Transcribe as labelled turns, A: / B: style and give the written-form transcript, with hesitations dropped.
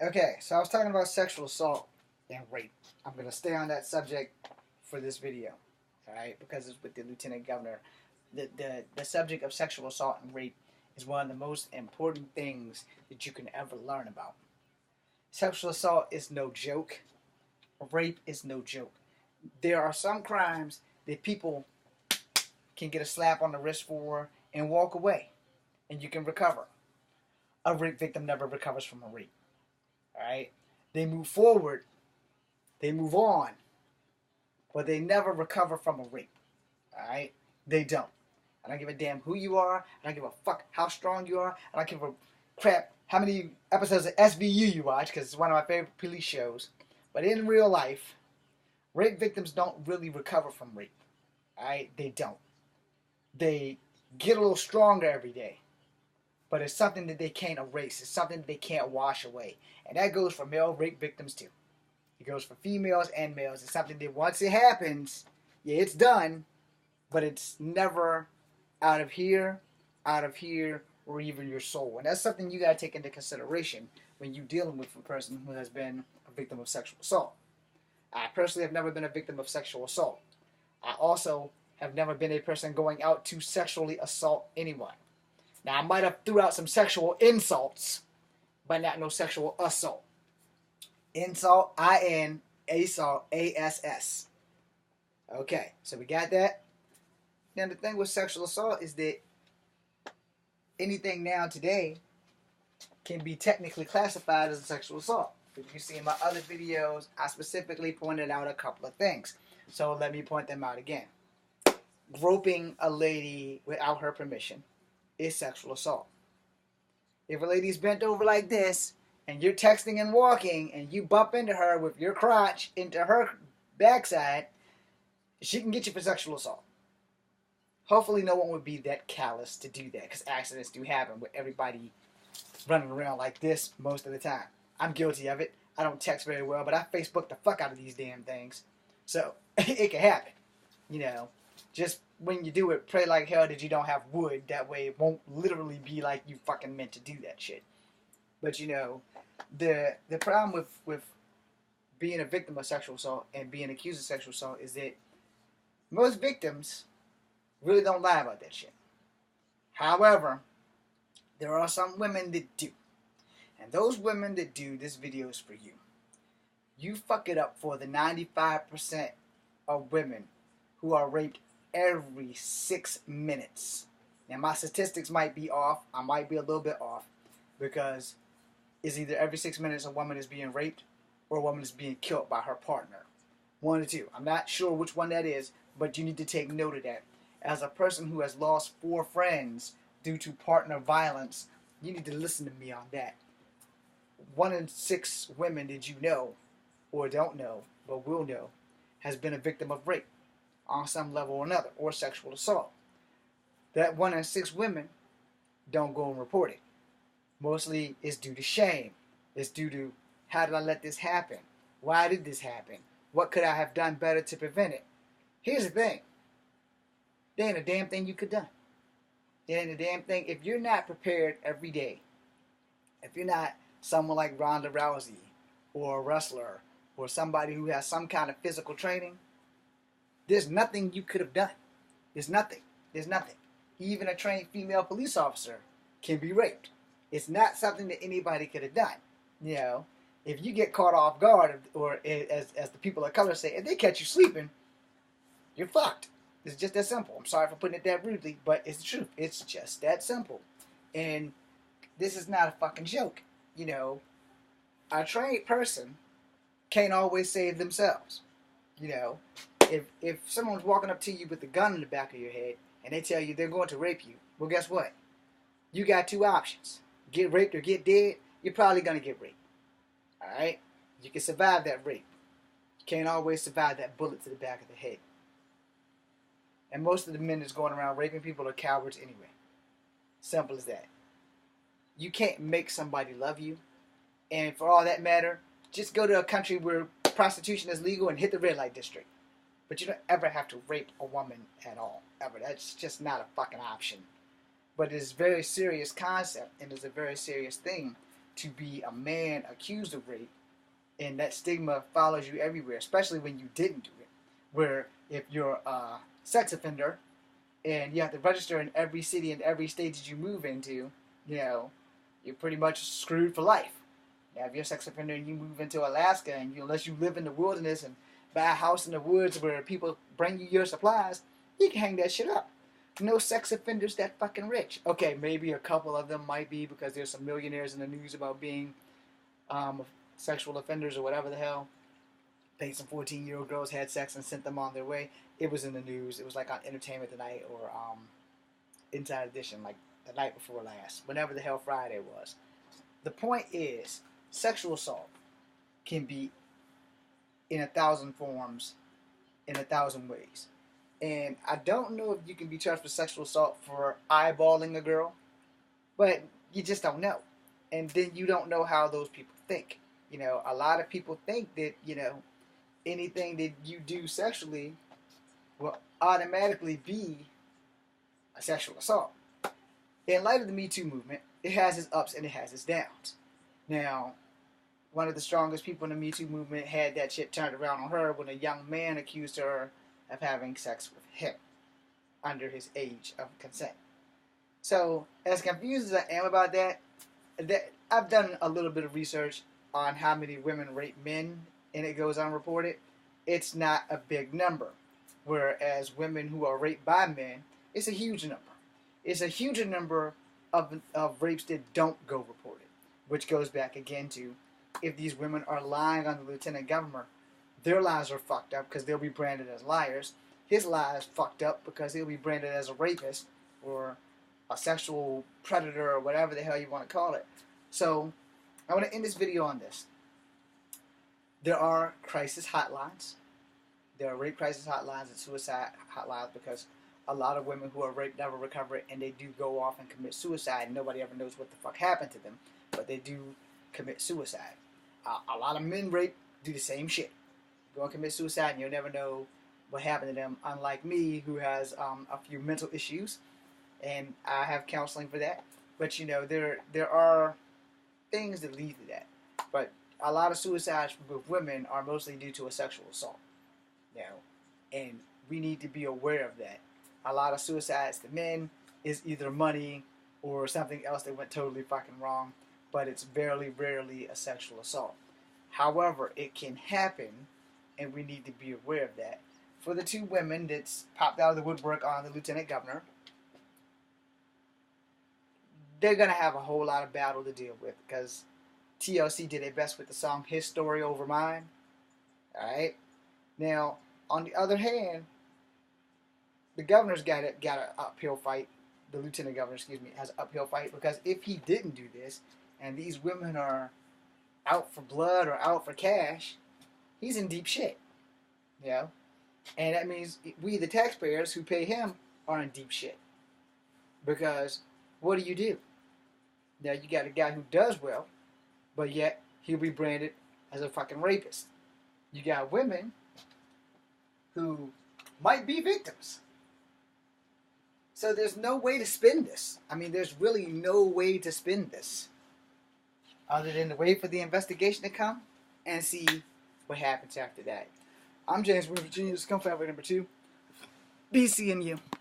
A: Okay, so I was talking about sexual assault and rape. I'm going to stay on that subject for this video, all right? Because it's with the lieutenant governor. The subject of sexual assault and rape is one of the most important things that you can ever learn about. Sexual assault is no joke. Rape is no joke. There are some crimes that people can get a slap on the wrist for and walk away, and you can recover. A rape victim never recovers from a rape, all right? They move forward, they move on, but they never recover from a rape. Alright? They don't. I don't give a damn who you are. I don't give a fuck how strong you are. I don't give a crap how many episodes of SVU you watch, because it's one of my favorite police shows. But in real life, rape victims don't really recover from rape. Alright? They don't. They get a little stronger every day. But it's something that they can't erase. It's something that they can't wash away. And that goes for male rape victims too. It goes for females and males. It's something that once it happens, yeah, it's done, but it's never out of here, or even your soul. And that's something you got to take into consideration when you're dealing with a person who has been a victim of sexual assault. I personally have never been a victim of sexual assault. I also have never been a person going out to sexually assault anyone. Now, I might have threw out some sexual insults, but not no sexual assault. Insult, I-N, assault, A-S-S. Okay, so we got that. Now, the thing with sexual assault is that anything now today can be technically classified as a sexual assault. If you see in my other videos, I specifically pointed out a couple of things. So let me point them out again. Groping a lady without her permission is sexual assault. If a lady's bent over like this, and you're texting and walking, and you bump into her with your crotch into her backside, she can get you for sexual assault. Hopefully no one would be that callous to do that, because accidents do happen with everybody running around like this most of the time. I'm guilty of it. I don't text very well, but I Facebook the fuck out of these damn things. So, it can happen. You know, just when you do it, pray like hell that you don't have wood. That way it won't literally be like you fucking meant to do that shit. But you know, the problem with being a victim of sexual assault and being accused of sexual assault is that most victims really don't lie about that shit. However, there are some women that do. And those women that do, this video is for you. You fuck it up for the 95% of women who are raped every 6 minutes. Now, my statistics might be off. I might be a little bit off, because it's either every 6 minutes a woman is being raped or a woman is being killed by her partner. One or two. I'm not sure which one that is, but you need to take note of that. As a person who has lost 4 friends due to partner violence, you need to listen to me on that. 1 in 6 women that you know, or don't know, but will know, has been a victim of rape on some level or another, or sexual assault. That 1 in 6 women don't go and report it. Mostly it's due to shame. It's due to, how did I let this happen? Why did this happen? What could I have done better to prevent it? Here's the thing. There ain't a damn thing you could have done. There ain't a damn thing. If you're not prepared every day, if you're not someone like Ronda Rousey, or a wrestler, or somebody who has some kind of physical training, there's nothing you could have done. There's nothing. There's nothing. Even a trained female police officer can be raped. It's not something that anybody could have done. You know, if you get caught off guard, or as the people of color say, if they catch you sleeping, you're fucked. It's just that simple. I'm sorry for putting it that rudely, but it's the truth. It's just that simple. And this is not a fucking joke. You know, a trained person can't always save themselves. You know, if someone's walking up to you with a gun in the back of your head and they tell you they're going to rape you, well, guess what? You got 2 options. Get raped or get dead. You're probably going to get raped. Alright? You can survive that rape. You can't always survive that bullet to the back of the head. And most of the men that's going around raping people are cowards anyway. Simple as that. You can't make somebody love you. And for all that matter, just go to a country where prostitution is legal and hit the red light district. But you don't ever have to rape a woman at all. Ever. That's just not a fucking option. But it's a very serious concept, and it's a very serious thing to be a man accused of rape, and that stigma follows you everywhere, especially when you didn't do it. Where if you're a sex offender and you have to register in every city and every state that you move into, you know, you're pretty much screwed for life. Now, if you're a sex offender and you move into Alaska, and unless you live in the wilderness and buy a house in the woods where people bring you your supplies, you can hang that shit up. No sex offenders that fucking rich. Okay, maybe a couple of them might be because there's some millionaires in the news about being sexual offenders or whatever the hell. Paid some 14-year-old girls, had sex, and sent them on their way. It was in the news. It was like on Entertainment Tonight or Inside Edition, like the night before last, whenever the hell Friday was. The point is, sexual assault can be in 1,000 forms, in 1,000 ways. And I don't know if you can be charged for sexual assault for eyeballing a girl, but you just don't know. And then you don't know how those people think. You know, a lot of people think that, you know, anything that you do sexually will automatically be a sexual assault. In light of the Me Too movement, it has its ups and it has its downs. Now, one of the strongest people in the Me Too movement had that shit turned around on her when a young man accused her of having sex with him under his age of consent. So, as confused as I am about that, I've done a little bit of research on how many women rape men, and it goes unreported. It's not a big number. Whereas women who are raped by men, it's a huge number. It's a huger number of rapes that don't go reported, which goes back again to if these women are lying on the lieutenant governor, their lies are fucked up because they'll be branded as liars. His lies fucked up because he'll be branded as a rapist or a sexual predator or whatever the hell you want to call it. So I want to end this video on this. There are crisis hotlines. There are rape crisis hotlines and suicide hotlines because a lot of women who are raped never recover and they do go off and commit suicide. Nobody ever knows what the fuck happened to them, but they do commit suicide. A lot of men rape do the same shit. Go and commit suicide and you'll never know what happened to them, unlike me who has a few mental issues and I have counseling for that. But you know, there are things that lead to that. But a lot of suicides with women are mostly due to a sexual assault. You know, and we need to be aware of that. A lot of suicides to men is either money or something else that went totally fucking wrong, but it's very rarely a sexual assault. However, it can happen, and we need to be aware of that. For the two women that's popped out of the woodwork on the lieutenant governor, they're going to have a whole lot of battle to deal with because TLC did their best with the song His Story Over Mine. Alright? Now, on the other hand, the governor's got an uphill fight. The lieutenant governor, has an uphill fight because if he didn't do this and these women are out for blood or out for cash, he's in deep shit. You know? And that means we, the taxpayers who pay him, are in deep shit. Because what do? Now you got a guy who does well, but yet he'll be branded as a fucking rapist. You got women who might be victims. So there's no way to spin this. I mean, there's really no way to spin this other than to wait for the investigation to come and see what happens after that. I'm James from Virginia. This is Come Family number 2. Be seeing you.